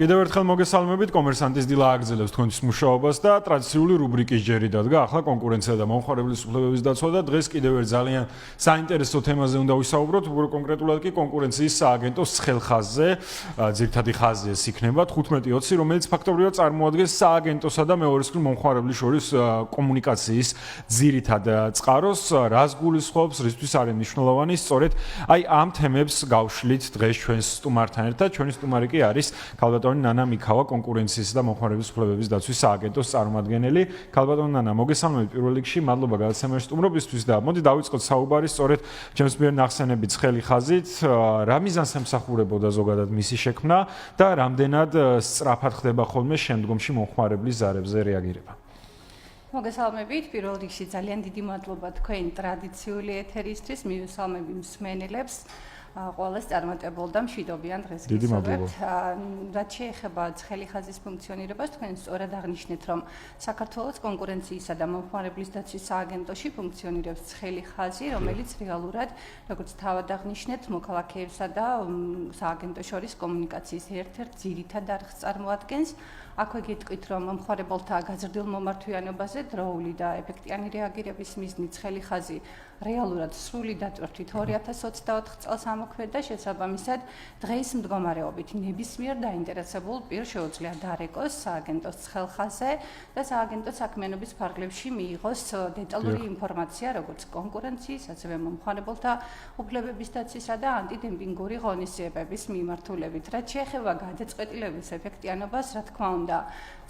კიდევ ერთხელ მოგესალმებით, კომერსანტის დილა აგრძელებს თქვენთვის მუშაობას და ტრადიციული რუბრიკის ჯერი დადგა ახლა კონკურენცია და მომხმარებლის უფლებების დაცვა და დღეს კიდევ ერთ ძალიან საინტერესო თემაზე უნდა ვისაუბროთ, კონკრეტულად კი კონკურენციის სააგენტოს ცხელხაზზე, ძირითადი ხაზი ეს იქნება 15-20, რომელიც ფაქტობრივად წარმოადგენს სააგენტოსა და მეორე მხრივ მომხმარებლის შორის კომუნიკაციის ძირითად წყაროს, რას გულისხმობს, რისთვის არის მნიშვნელოვანი, სწორედ აი ამ თემებს გავშლით დღეს ჩვენს სტუმართან ერთად, ჩვენი სტუმარი კი არის ქალბატონი ნანა მიქავა კონკურენციის და მომხმარებლის უფლებების დაცვის სააგენტოს წარმომადგენელი. ქალბატონი ნანა, მოგესალმებით პირველ რიგში, მადლობა გადაცემაში სტუმრობისთვის და მოდი დავიწყოთ საუბარი სწორედ ჩემს მიერ ნახსენები ცხელი ხაზით, რა მიზანს ემსახურებოდა ზოგადად მისი შექმნა და რამდენად სწრაფად ხდება ხოლმე შემდგომში მომხმარებლის ზარებზე რეაგირება. მოგესალმებით, პირველ რიგში ძალიან დიდი მადლობა თქვენ ტრადიციული ეთერისთვის, მივესალმები მსმენელებს. ყველას წარმატებულ და მშვიდობიან დღეს გისურვებთ. რაც შეეხება ცხელი ხაზის ფუნქციონირებას, თქვენ სწორად აღნიშნეთ, რომ საქართველოს კონკურენციისა და მომხმარებლის დაცვის სააგენტოში ფუნქციონირებს ცხელი ხაზი, რომელიც რეალურად, როგორც თავად აღნიშნეთ, მოქალაქეებსა და სააგენტოს შორის კომუნიკაციის ერთ-ერთ ძირითად არხს წარმოადგენს. აქვე გეტყვით, რომ მომხმარებელთა გაზრდილ მომართვიანობაზე დროული და ეფექტიანი რეაგირების მიზნით ცხელი ხაზი რეალურად სრული დატვირთვით 2024 წელს ამოქმედა, შესაბამისად დღეს მდგომარეობით ნებისმიერ დაინტერესებულ პირს შეუძლია დარეკოს სააგენტოს ცხელხაზზე და სააგენტოს საქმიანობის ფარგლებში მიიღოს დეტალური ინფორმაცია, როგორც კონკურენციის, ასევე მომხმარებელთა უფლებების დაცვისა და ანტიდემპინგური ღონისძიებების მიმართულებით. რაც შეეხება გადაწყვეტილების ეფექტიანობას, რა თქმა უნდა,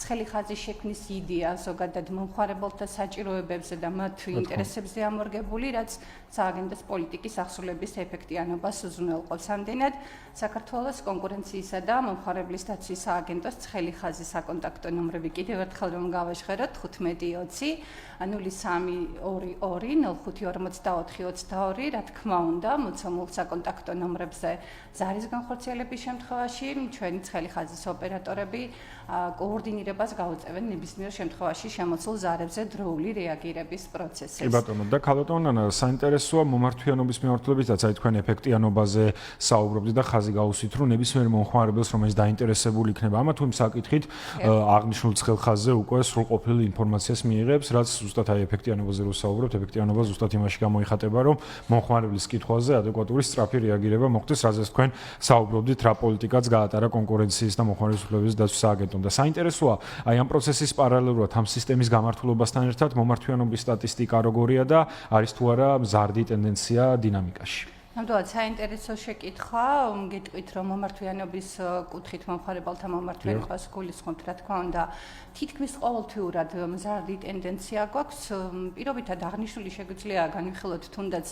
ცხელი ხაზის შექმნის იდეა ზოგადად მომხმარებელთა საჭიროებებზე და მათ ინტერესებზე ამორგებული, რაც სააგენტოს პოლიტიკის ახსნილების ეფექტიანობას უზრუნველყოფს. ამდენად, საქართველოს კონკურენციისა და მომხმარებლის დაცვის სააგენტოს ცხელი ხაზის საკონტაქტო ნომრები კიდევ ერთხელ რომ გავაჟღეროთ 15-20 0322 რა თქმა უნდა, მოცემულ საკონტაქტო ნომრებზე ზარის განხორციელების შემთხვევაში ჩვენი ცხელი ხაზის ოპერატორები კოორდინირებას გაუწევენ ნებისმიერ შემთხვევაში შემოცულ ზარებზე დროული რეაგირების პროცესს. კი ბატონო, და ქალბატონო ნანა, საინტერესოა მომართვიანობის მიმართულებითაც, აი თქვენ ეფექტიანობაზე საუბრობთ და ხაზი გაუსვით, რომ ნებისმიერ მომხმარებელს, რომელიც დაინტერესებული იქნება ამა თუ იმ საკითხით, აღნიშნულ ცხელ ხაზზე უკვე სრულყოფილ ინფორმაციას მიიღებს, რაც ზუსტად აი ეფექტიანობაზე რო საუბრობთ, ეფექტიანობა ზუსტად იმაში გამოიხატება, რომ მომხმარებლის კითხვაზე ადეკვატური სწრაფი რეაგირება მოხდეს, რაზეც თქვენ საუბრობდით, რა პოლიტიკაც გაატარა კონკურენციის და მომხმარებლის უფლებების დაცვის სააგენტომ. და საინტერესოა, აი ამ პროცესის პარალელურად ამ სისტემის გამართულობასთან ერთად მომართვიანობის სტატისტიკა როგორია და არის თუ არა მზარდი ტენდენცია დინამიკაში. ნამდვილად საინტერესო შეკითხვა, გეტყვით, რომ მომართვიანობის კუთხით მომხმარებელთა მომართვიანობას გულისხმობთ, რა თქმა უნდა, თითქმის ყოველთვიურად მზარდი ტენდენცია გვაქვს. პირობითად აღნიშნული შეგვიძლია განვიხილოთ თუნდაც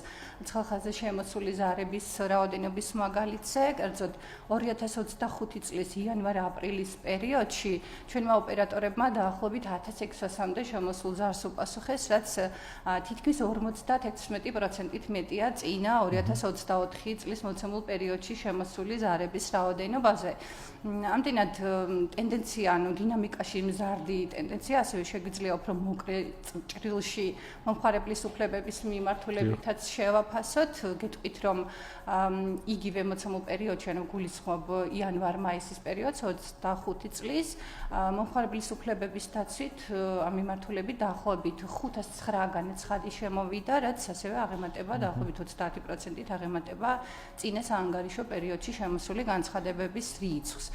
ცხელხაზზე შემოსული ზარების რაოდენობის მაგალითზე, კერძოდ 2025 წლის იანვარ-აპრილის პერიოდში ჩვენმა ოპერატორებმა დაახლოებით 1600-მდე შემოსულ ზარს უპასუხეს, რაც თითქმის 56%-ით მეტია წინა 2024 წლის მოცემულ პერიოდში შემოსული ზარების რაოდენობაზე. ამდენად ტენდენცია, დინამიკაში მზარდი ტენდენცია, ასევე შეგვიძლია უფრო მოკლე ჭრილში მომხმარებლის უფლებების მიმართულებითაც შევაფასოთ. გეტყვით, რომ იგივე მოცემულ პერიოდში, ანუ გულისხმობ იანვარ-მაისის პერიოდს 25 წლის, მომხმარებლის უფლებების დაცვით ამ მიმართულებით დაახლოებით 509 განაცხადი შემოვიდა, რაც ასევე აღემატება დაახლოებით 30%-ით აღემატება წინა საანგარიშო პერიოდში შემოსული განცხადებების რიცხვს.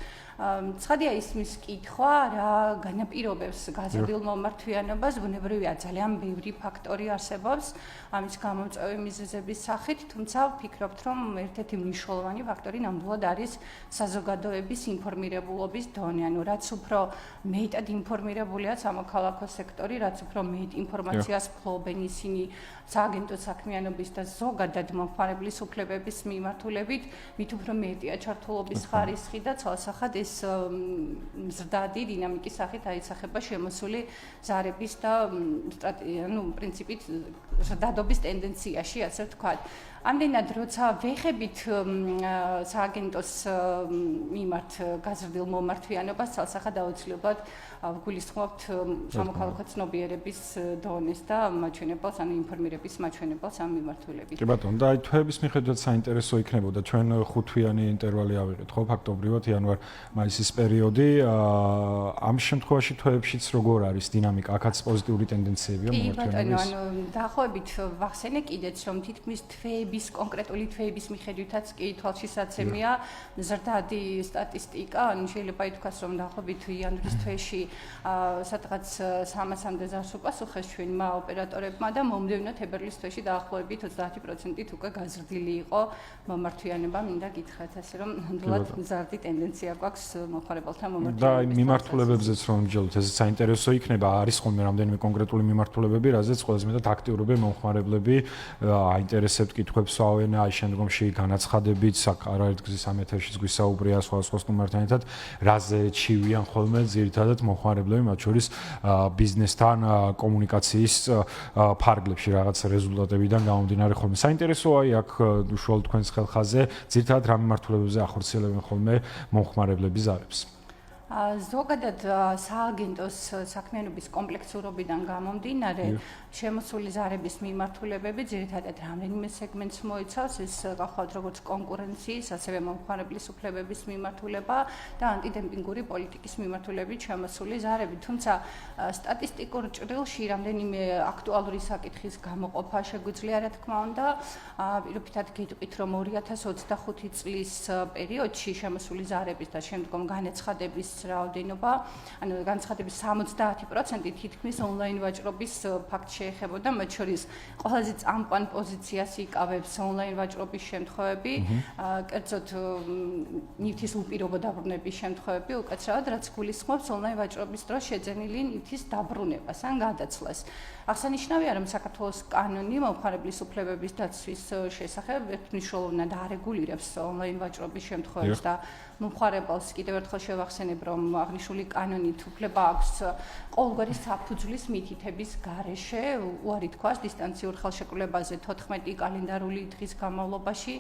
ცხადია ისმის კითხვა, რა განაპირობებს გაზრდილ მომართვიანობას, ბუნებრივია ძალიან ბევრი ფაქტორი არსებობს ამის გამომწვევი მიზეზების სახით, თუმცა ვფიქრობთ, რომ ერთ-ერთი მნიშვნელოვანი ფაქტორი ნამდვილად არის საზოგადოების ინფორმირებულობის დონე, ანუ რაც უფრო მეტად ინფორმირებულია სამოქალაქო სექტორი, რაც უფრო მეტ ინფორმაციას ფლობენ ისინი სააგენტოს საქმიანობის და ზოგადად მომხმარებლის უფლებების მიმართულებით, მით უფრო მეტია ჩართულობის ხარისხი და ცალსახად ეს მზრდადი დინამიკის სახით აისახება შემოსული ზარების და პრინციპით ზრდადობის ტენდენციაში, ასე ვთქვათ. ამდენად, როცა ვეხებით სააგენტოს მიმართ გაზრდილ მომართვიანობას, ცალსახად აუცილებლად გულისხმობთ სამოქალაქო ცნობიერების დონეს და მაჩვენებელს, ანუ ინფორმირების მაჩვენებელს ამ მიმართულებით. კი ბატონო, და აი თვეების მიხედვით საინტერესო იქნებოდა ჩვენ 5-თვიანი ინტერვალი ავიღეთ, ხო, ფაქტობრივად იანვარ მაისის პერიოდი. ამ შემთხვევაში თვეებშიც როგორ არის დინამიკა? აქაც პოზიტიური ტენდენციებია მომართვენობის. დაახლოებით ვახსენე კიდეც, რომ თითქმის თვეების, კონკრეტული თვეების მიხედვითაც კი თვალშისაცემია ზრდადი სტატისტიკა, ანუ შეიძლება ითქვას, რომ დაახლოებით იანვრის თვეში სადღაც 300-მდე ზარს უპასუხეს ჩვენმა ოპერატორებმა და მომდევნო თებერვლის თვეში დაახლოებით 30%-ით უკვე გაზრდილი იყო მომართვიანობა. მინდა გითხრათ ასე, რომ ნამდვილად მზარდი ტენდენცია გვაქვს მომხმარებელთა მომართვიანობის. და მიმართულებებზეც რომ ვიმჯელოთ, ეს საინტერესო იქნება, არის ხოლმე რამდენიმე კონკრეტული მიმართულებები, რაზეც ყველაზე მეტად აქტიურობენ მომხმარებლები, აინტერესებთ კითხვებს ვავენ, აი შემდგომში განაცხადებით, არაერთგზის ამ ეთერშიც გვისაუბრია სხვადასხვა სტუმართან ერთად, რაზე ჩივიან ხოლმე ძირითადად მომხმარებლები, მათ შორის ბიზნესთან კომუნიკაციის ფარგლებში რაღაც რეზულტატებიდან გამომდინარე ხოლმე. საინტერესოა აქ უშუალოდ თქვენს ხელხაზე, ძირითადად რა მიმართულებებზე ახორციელებენ ხოლმე მომხმარებლები ზარებს. ზოგადად სააგენტოს საქმიანობის კომპლექსურობიდან გამომდინარე, შემოსული ზარების მიმართულებები ძირითადად რამდენიმე სეგმენტს მოიცავს, ეს გახლავთ როგორც კონკურენციის, ასევე მომხმარებლის უფლებების მიმართულება და ანტიდემპინგური პოლიტიკის მიმართულებით შემოსული ზარები. თუმცა სტატისტიკურ ჭრილში რამდენიმე აქტუალური საკითხის გამოყოფა შეგვიძლია, რა თქმა უნდა, პირობითად გეტყვით, რომ 2025 წლის პერიოდში შემოსული ზარების და შემდგომ განაცხადების რაოდენობა, ანუ განაცხადების 70% თითქმის ონლაინ ვაჭრობის ფაქტს შეეხებოდა, მათ შორის ყველაზე წამყვან პოზიციას იკავებს ონლაინ ვაჭრობის შემთხვევები, კერძოდ ნივთის უპირობო დაბრუნების შემთხვევები, უკაცრავად რაც გულისხმობს ონლაინ ვაჭრობის დროს შეძენილი ნივთის დაბრუნებას ან გადაცვლას. აღსანიშნავია, რომ საქართველოს კანონი მომხმარებლის უფლებების დაცვის შესახებ ერთმნიშვნელოვნად არეგულირებს ონლაინ ვაჭრობის შემთხვევებს და მომხმარებელს კიდევ ერთხელ შევახსენებ, რომ აღნიშნული კანონით უფლება აქვს ყოველგვარი საფუძვლის მითითების გარეშე უარი თქვას დისტანციურ ხელშეკრულებაზე 14 კალენდარული დღის განმავლობაში,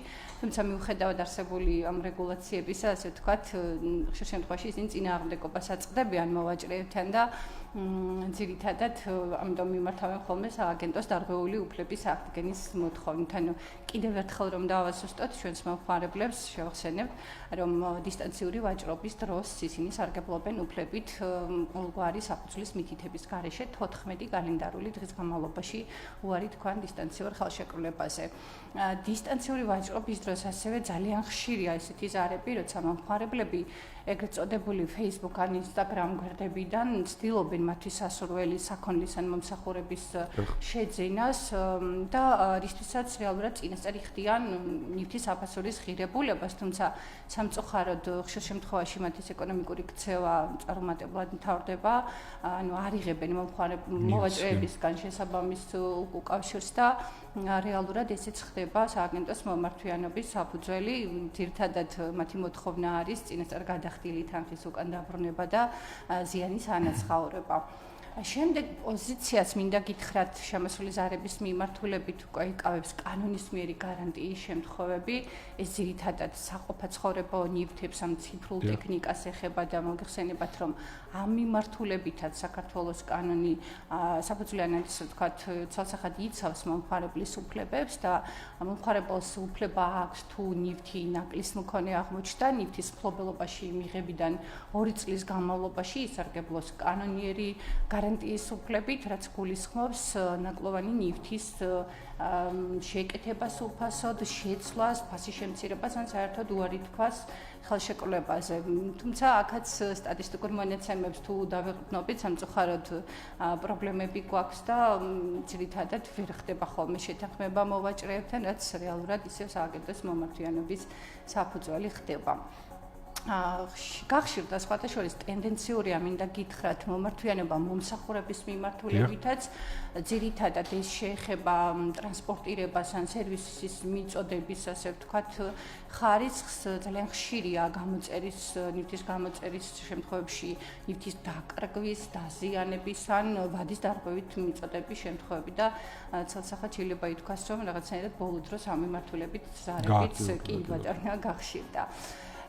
თუმცა მიუხედავად არსებული ამ რეგულაციებისა, ასე ვთქვათ, ხშირ შემთხვევაში ისინი წინააღმდეგობას აწყდებიან მოვაჭრეებთან და ძირითადად ამიტომ მიმართავენ ხოლმე სააგენტოს დარღვეული უფლების აღდგენის მოთხოვნით. ანუ კიდევ ერთხელ რომ დავასუსტოთ ჩვენს მომხმარებლებს, შევახსენებთ, რომ დისტანციური ვაჭრობის დროს ისინი სარგებლობენ უფლებით ყოველგვარი საფუძვლის მითითების გარეშე 14 კალენდარული დღის განმავლობაში უარი თქვან დისტანციურ ხელშეკრულებაზე. დისტანციური ვაჭრობის დროს ასევე ძალიან ხშირია ესეთი ზარები, როცა მომხმარებლები ეგრეთ წოდებული Facebook ან Instagram გვერდებიდან ცდილობენ მათთვის სასურველი საქონლის ან მომსახურების შეძენას და რისთვისაც რეალურად წინასწარი ხდიან ნივთის აფასურის ღირებულებას, თუმცა სამწუხაროდ ხშირ შემთხვევაში მათის ეკონომიკური ქცევა წარუმატებლად მთავრდება, ანუ არ იღებენ მოვაჭრეებისგან შესაბამის უკავშირს და რეალურად ესეც ხდება სააგენტოს მომართვიანობის საფუძველი, ძირითადად მათი მოთხოვნა არის წინასწარ გადახდილი თანხის უკან დაბრუნება და ზიანის ანაცხოვრება. შემდეგ პოზიციას მინდა გითხრათ შემოსული ზარების მიმართულებით უკვე იკავებს კანონისმიერი გარანტიის შემთხვევები, ეს ძირითადად საყოფაცხოვრებო ნივთებს ამ ციფრულ ტექნიკას ეხება და მოგეხსენებათ, რომ ამ მიმართულებითაც საქართველოს კანონი საფუძვლიანად ისე ვთქვათ, ცალსახად იცავს მომხმარებლის უფლებებს და მომხმარებელს უფლება აქვს თუ ნივთი ნაკლის მქონე აღმოჩნდა, ნივთის მფლობელობაში მიღებიდან 2 წლის განმავლობაში ისარგებლოს კანონიერი გარანტიის უფლებით, რაც გულისხმობს ნაკლოვანი ნივთის შეკეთებას უფასოდ, შეცვლას, ფასის შემცირებას ან საერთოდ უარი თქვას ხელშეკრულებაზე. თუმცა აქაც სტატისტიკურ მონაცემებს თუ დავეყრდნობით, სამწუხაროდ პრობლემები გვაქვს და ძირითადად ვერ ხდება ხოლმე შეთანხმება მოვაჭრეებთან, რაც რეალურად ისევ სააგენტოს მომართვიანობის საფუძველი ხდება. გახშირდა სხვათა შორის ტენდენციურია მინდა გითხრათ მომართვიანობა მომსახურების მიმართულებითაც, ძირითადად ეს შეეხება ტრანსპორტირებას ან სერვისის მიწოდების, ასე ვთქვათ, ხარისხს, ძალიან ხშირია გამოწერის, ნივთის გამოწერის შემთხვევებში ნივთის დაკარგვის, დაზიანების ან ვადის დარღვევით მიწოდების შემთხვევები და ცალსახად შეიძლება ითქვას, რომ რაღაცნაირად ბოლო დროს ამ მიმართულებით ზარებიც კი ბატონო გახშირდა.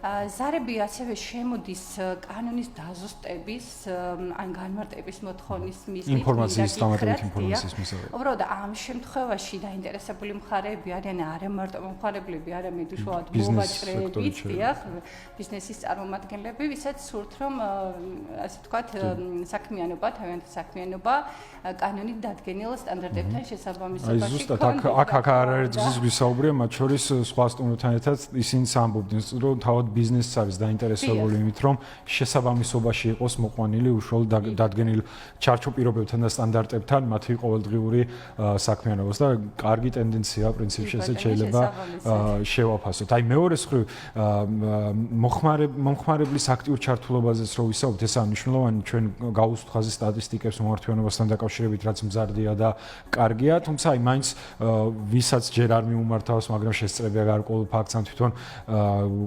ზარები ასევე შემოდის კანონის დაზუსტების ან განმარტების მოთხოვნის მიზნით ინფორმაციის დამატებით ინფორმაციის მისაღებად. უბრალოდ ამ შემთხვევაში დაინტერესებული მხარეები არიან არა მარტო მომხმარებლები, არამედ უშუალოდ მოვაჭრეებიც, ბიზნესის წარმომადგენლები, ვისაც სურთ რომ ასე ვთქვათ, საქმიანობა, თავიანთი საქმიანობა კანონით დადგენილ სტანდარტებთან შესაბამისობაში. აი ზუსტად აქ არ არის ვისაუბრია, მათ შორის სხვა სტუმრებთან ერთად ისინი ამბობდნენ, რომ თავად ბიზნესს არის დაინტერესებული იმით, რომ შესაბამისობაში იყოს მოყვანილი უშუალოდ დადგენილ ჩარჩო პირობებთან და სტანდარტებთან მათი ყოველდღიური საქმიანობას და კარგი ტენდენცია პრინციპში ესე შეიძლება შევაფასოთ. აი მეორე მხრივ მომხმარებლის აქტიურ ჩართულობაზეც რო ვისაუბრეთ, ესაა მნიშვნელოვანი ჩვენ გავუსვთ ხაზი სტატისტიკებს მომართვიანობასთან დაკავშირებით, რაც მზარდია და კარგია, თუმცა აი მაინც ვისაც ჯერ არ მიუმართავს, მაგრამ შესწრებია გარკვეულ ფაქტს ან თვითონ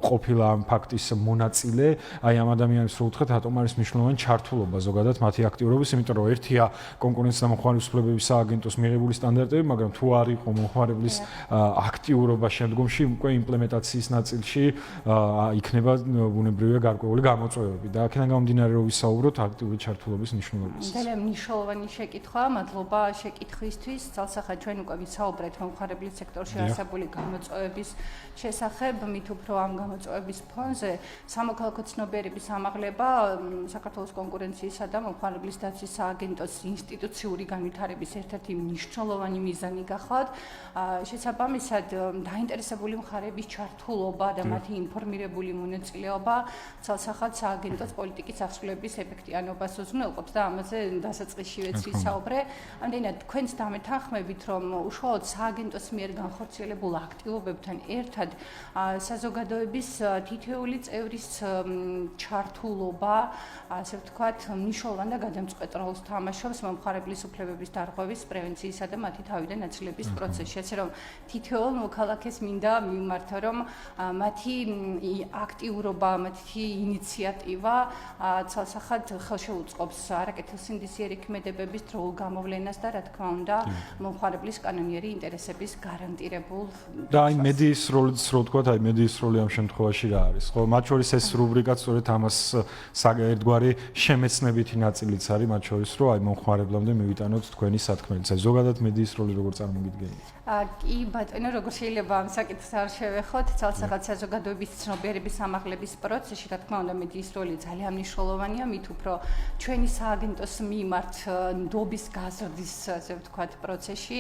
ყოფილა ამ ფაქტის მონაწილე, აი ამ ადამიანებს რო უთხრეთ, რატომ არის მნიშვნელოვანი ჩართულობა ზოგადად მათი აქტიურობის, იმიტომ რომ ერთია კონკურენციის და მომხმარების უფლებების სააგენტოს მიღებული სტანდარტები, მაგრამ თუ არ იყო მომხმარებლის აქტიურობა შემდგომში უკვე იმპლემენტაციის ნაწილში იქნება ბუნებრივია გარკვეული გამოწვევები და აქედან გამომდინარე რომ ვისაუბროთ აქტიური ჩართულობის მნიშვნელობაზე. ძალიან მნიშვნელოვანი შეკითხვა, მადლობა შეკითხვისთვის. Ძალსახად ჩვენ უკვე ვისაუბრეთ მომხმარებლის სექტორში არსებული გამოწვევების შესახებ, მით უფრო ამ გამოწვევების ფონზე სამოქალაქო ცნობიერების ამაღლება საქართველოს კონკურენციისა და მომხმარებლის დაცვის სააგენტოს ინსტიტუციური განვითარების ერთ-ერთი მნიშვნელოვანი მიზანი გახლავთ. შესაბამისად, დაინტერესებული მხარეების ჩართულობა და მათი ინფორმირებული მონაწილეობა ძალსახად სააგენტოს პოლიტიკის აღსრულების ეფექტიანობას უზრუნველყოფს და ამაზე დასაწყისშივეც ვისაუბრე. ამდენად თქვენს დამეთანხმებით, რომ უშუალოდ სააგენტოს მიერ განხორციელებულ აქტივობებთან ერთად საზოგადოების თითოეული წევრის ჩართულობა, ასე ვთქვათ, მნიშვნელოვან და გადამწყვეტ როლს თამაშობს მომხმარებლის უფლებების დარღვევის, პრევენციისა და მათი თავიდან აცილების პროცესში. ასე რომ თითოეულ მოქალაქეს მინდა მიმართო, რომ მათი აქტიურობა, მათი ინიციატივა ცალსახად ხელშეუწყობს არაკეთილსინდისიერი ქმედებების დროულ გამოვლენას და რა თქმა უნდა, მომხმარებლის კანონიერი ინტერესების გარანტირებულ და აი მედიის როლიც რო ვთქვათ, აი მედიის როლი ამ შემთხვევაში რა არის? ხო, მათ შორის ეს რუბრიკაც სწორედ ამას ერთგვარი შემეცნებითი ნაწილიც არის, მათ შორის რომ აი მომხმარებლამდე მივიტანოთ თქვენი სათქმელიც. აი ზოგადად მედიის როლი როგორ წარმოგიდგენთ? კი ბატონო, როგორ შეიძლება ამ საკითხს არ შევეხოთ, ცალსახად საზოგადოების ცნობიერების ამაღლების პროცესში, რა თქმა უნდა, მედიის როლი ძალიან მნიშვნელოვანია, მით უფრო ჩვენი სააგენტოს მიმართ ნდობის გაზრდის, ასე ვთქვათ, პროცესში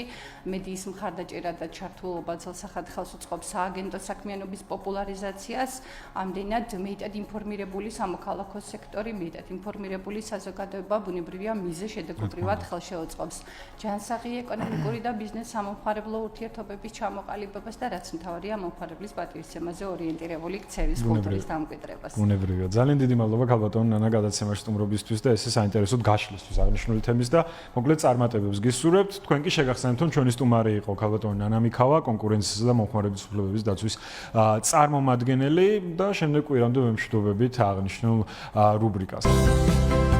მედიის მხარდაჭერა და ჩართულობა ცალსახად ხელს უწყობს სააგენტოს საქმიანობის პოპულარიზაციას, ამდენად მეტად ინფორმირებული სამოქალაქო სექტორი, მეტად ინფორმირებული საზოგადოება ბუნებრივია მიზე შედეგობრივად ხელშეუწყობს ჯანსაღი ეკონომიკური და ბიზნეს სამომხმარებლო ურთიერთობების ჩამოყალიბებას და რაც მთავარია მომხმარებლის პატივისცემაზე ორიენტირებული ქცევის კულტურის დამკვიდრებას. ბუნებრივია. ძალიან დიდი მადლობა ქალბატონო ნანა გადაცემაში სტუმრობისთვის და ესე საინტერესოდ გაშლისთვის აღნიშნული თემის და მოკლედ წარმატებებს გისურვებთ. თქვენ კი შეგახსენებთ, რომ ჩვენი სტუმარი იყო ქალბატონო ნანა მიქავა, კონკურენციისა და მომხმარებლის უფლებების დაცვის წარმომადგენელი და შემდეგ კვირამდე ვემშვიდობებით აღნიშნულ რუბრიკას.